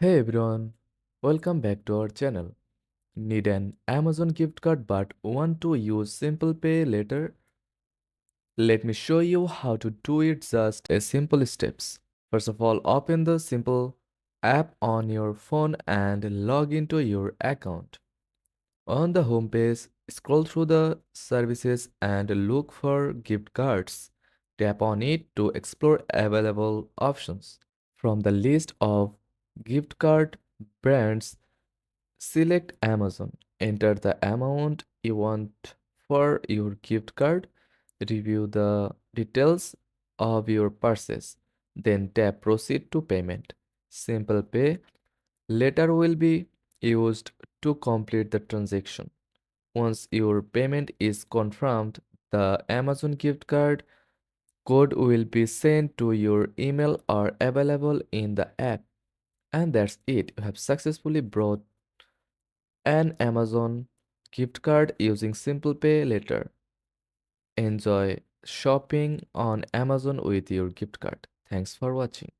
Hey everyone, welcome back to our channel. Need an Amazon gift card but want to use Simple Pay Later? Let me show you how to do it just a simple steps. First of all, open the Simple app on your phone and log into your account. On the home page, scroll through the services and look for gift cards. Tap on it to explore available options. From the list of gift card brands, select Amazon. Enter the amount you want for your gift card. Review the details of your purchase. Then tap Proceed to Payment. Simple Pay later will be used to complete the transaction. Once your payment is confirmed, the Amazon gift card code will be sent to your email or available in the app. And that's it. You have successfully brought an Amazon gift card using Simple Pay Later. Enjoy shopping on Amazon with your gift card. Thanks for watching.